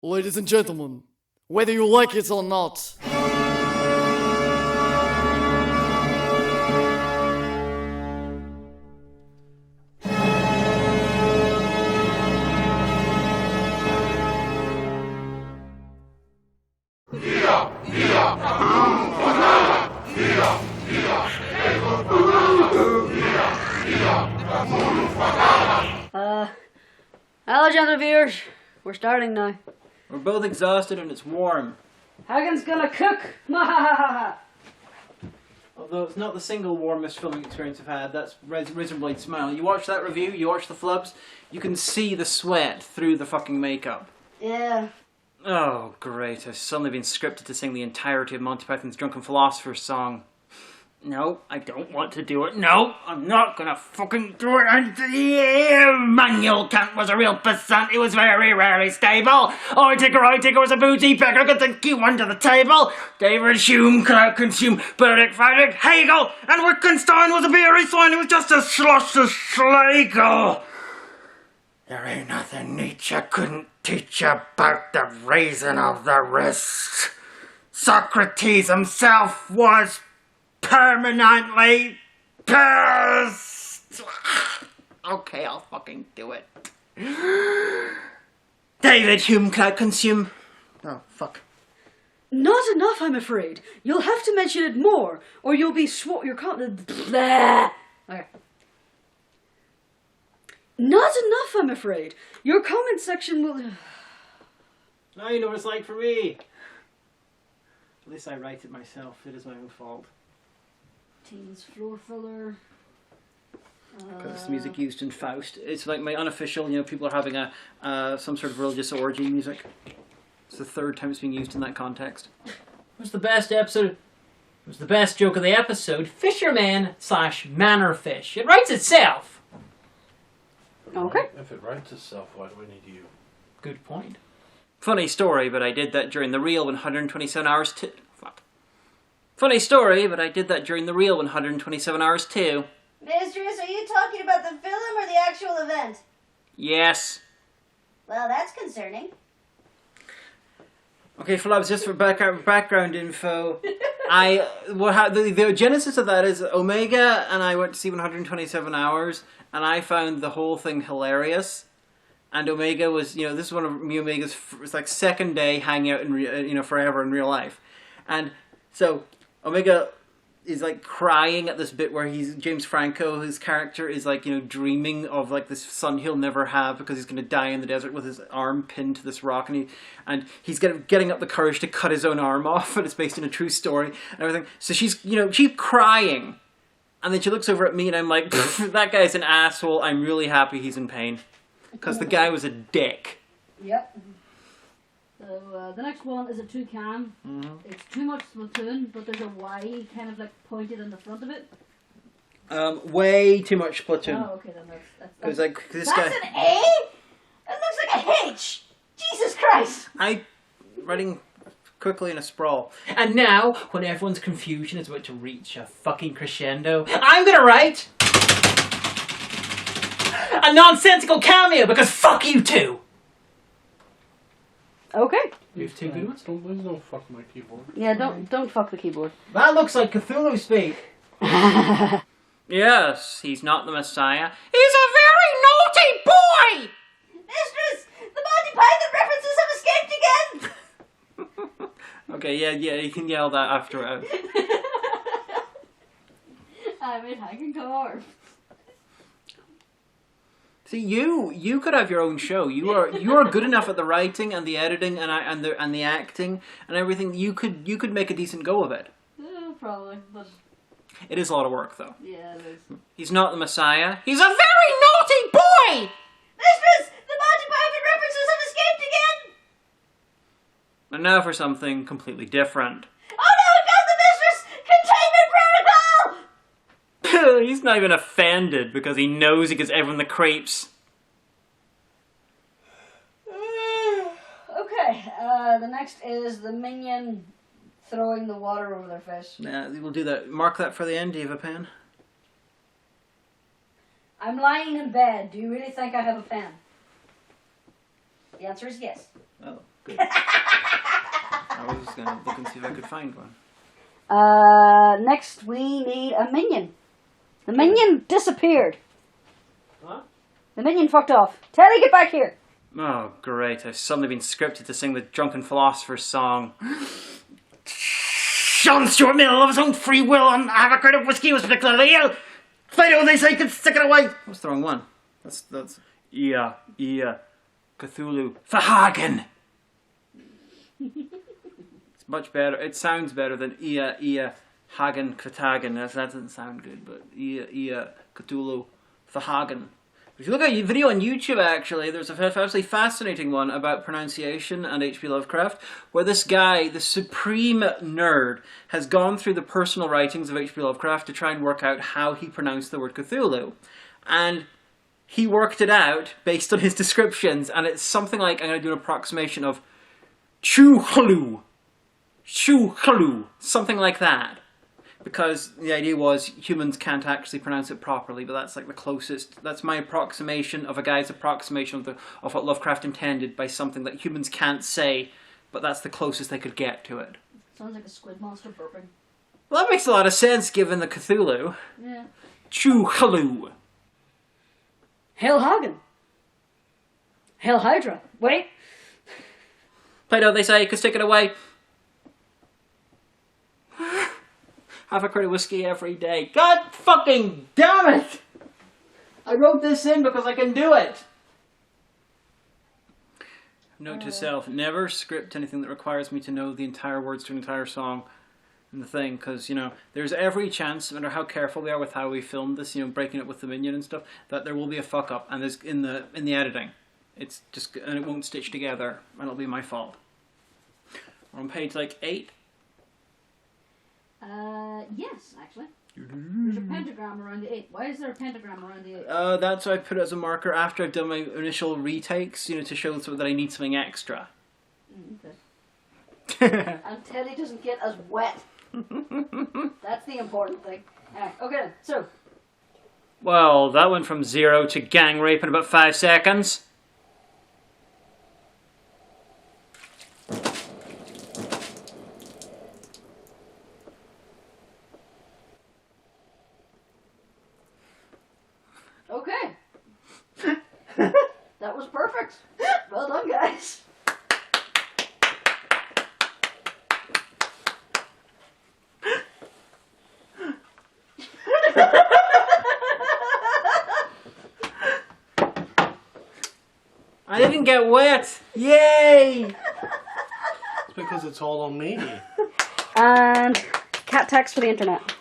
Ladies and gentlemen, whether you like it or not, Hello, gentle viewers. We're starting now. We're both exhausted and it's warm. Hagen's gonna cook. Although it's not the single warmest filming experience I've had, that's Razor Blade Smile. You watch that review, you watch the flubs, you can see the sweat through the fucking makeup. Yeah. Oh, great. I've suddenly been scripted to sing the entirety of Monty Python's Drunken Philosopher's song. No, I don't want to do it. No, I'm not gonna fucking do it. And Manuel Kant was a real peasant. He was very rarely stable. I Ticker was a booty pecker. Could think you under the table. David Hume could out-consume Benedict Friedrich Hegel. And Wittgenstein was a beery swine. He was just as slush as Schlegel. There ain't nothing Nietzsche couldn't teach about the reason of the wrist. Socrates himself was permanently pissed. Okay, I'll fucking do it. David Hume could consume. Oh, fuck. Not enough, I'm afraid. You'll have to mention it more, or you'll be your Okay. Not enough, I'm afraid. Your comment section will... Now you know what it's like for me. At least I write it myself. It is my own fault. Teens floor filler. Because it's music used in Faust. It's like my unofficial, people are having some sort of religious orgy music. It's the third time it's being used in that context. What's the best episode? It was the best joke of the episode. Fisherman/Mannerfish. It writes itself. Okay. If it writes itself, why do we need you? Good point. Funny story, but I did that during the real 127 hours too. Fuck. Funny story, but I did that during the real 127 hours too. Mistress, are you talking about the film or the actual event? Yes. Well, that's concerning. Okay, Flubs, just for background info, the genesis of that is Omega and I went to see 127 Hours, and I found the whole thing hilarious. And Omega was, this is one of me and Omega's second day hanging out in forever in real life, and so Omega is crying at this bit where James Franco, his character, is dreaming of this son he'll never have because he's going to die in the desert with his arm pinned to this rock, and he's getting up the courage to cut his own arm off, and it's based on a true story and everything. So she's crying, and then she looks over at me and I'm like, that guy's an asshole. I'm really happy he's in pain because the guy was a dick. Yep. So the next one is a toucan. Mm-hmm. It's too much Splatoon, but there's a Y kind of pointed in the front of it. Way too much Splatoon. Oh, okay, then that's Because this That's guy, an A? That looks like a H! Jesus Christ! writing quickly in a sprawl. And now, when everyone's confusion is about to reach a fucking crescendo, I'm gonna write a nonsensical cameo because fuck you too. Okay. You have two good ones. Please don't fuck my keyboard. Yeah, don't fuck the keyboard. That looks like Cthulhu speak. Yes, he's not the Messiah. He's a very naughty boy! Mistress, the Monty Python references have escaped again! Okay, yeah, you can yell that after. I'm in Hagen car. See, you could have your own show. You are good enough at the writing and the editing and the acting and everything. You could make a decent go of it. Probably, but It is a lot of work, though. yeah, it is. He's not the Messiah. He's a very naughty boy. Mistress, the Monty Python references have escaped again! And now for something completely different. Oh no, not the mistress! Containment protocol! He's not even offended because he knows he gives everyone the creeps. Okay, the next is the minion throwing the water over their face. Nah, we'll do that. Mark that for the end. Do you have a pen? I'm lying in bed. Do you really think I have a pen? The answer is yes. Oh, good. see if I could find one. Next we need a minion. The minion disappeared. Huh? The minion fucked off. Teddy, get back here. Oh, great. I've suddenly been scripted to sing the Drunken Philosopher's song. Sean Stuart Mill, of his own free will, and have a crate of whiskey was particularly ill. Plato, they say, can stick it away. What's the wrong one? That's... Yeah. Cthulhu. Verhagen. It's much better. It sounds better than Hagen, Kvatagen. That doesn't sound good, but Cthulhu. Verhagen. If you look at a video on YouTube, actually, there's a absolutely fascinating one about pronunciation and H.P. Lovecraft, where this guy, the supreme nerd, has gone through the personal writings of H.P. Lovecraft to try and work out how he pronounced the word Cthulhu. And he worked it out based on his descriptions, and it's something like, I'm going to do an approximation of Chuchlu, something like that. Because the idea was humans can't actually pronounce it properly, but that's like the closest. That's my approximation of a guy's approximation of what Lovecraft intended by something that humans can't say, but that's the closest they could get to it. Sounds like a squid monster burping. Well, that makes a lot of sense given the Cthulhu. Yeah. Chuchlu. Hail Hail Hydra. Wait. Plato, they say, could stick it away. Have a crate of whiskey every day. God fucking damn it! I wrote this in because I can do it. Note to self, never script anything that requires me to know the entire words to an entire song and the thing, because, you know, there's every chance, no matter how careful we are with how we filmed this, you know, breaking it with the minion and stuff, that there will be a fuck up, and there's in the editing. It's just, and it won't stitch together, and it'll be my fault. We're on page, like, 8. Yes, actually. There's a pentagram around the 8. Why is there a pentagram around the 8? That's why I put it as a marker after I've done my initial retakes, you know, to show that I need something extra. Okay. And Teddy doesn't get as wet. That's the important thing. Okay, so. Well, that went from 0 to gang rape in about 5 seconds. Okay. That was perfect. Well done, guys. I didn't get wet. Yay! It's because it's all on me. And cat tax for the internet.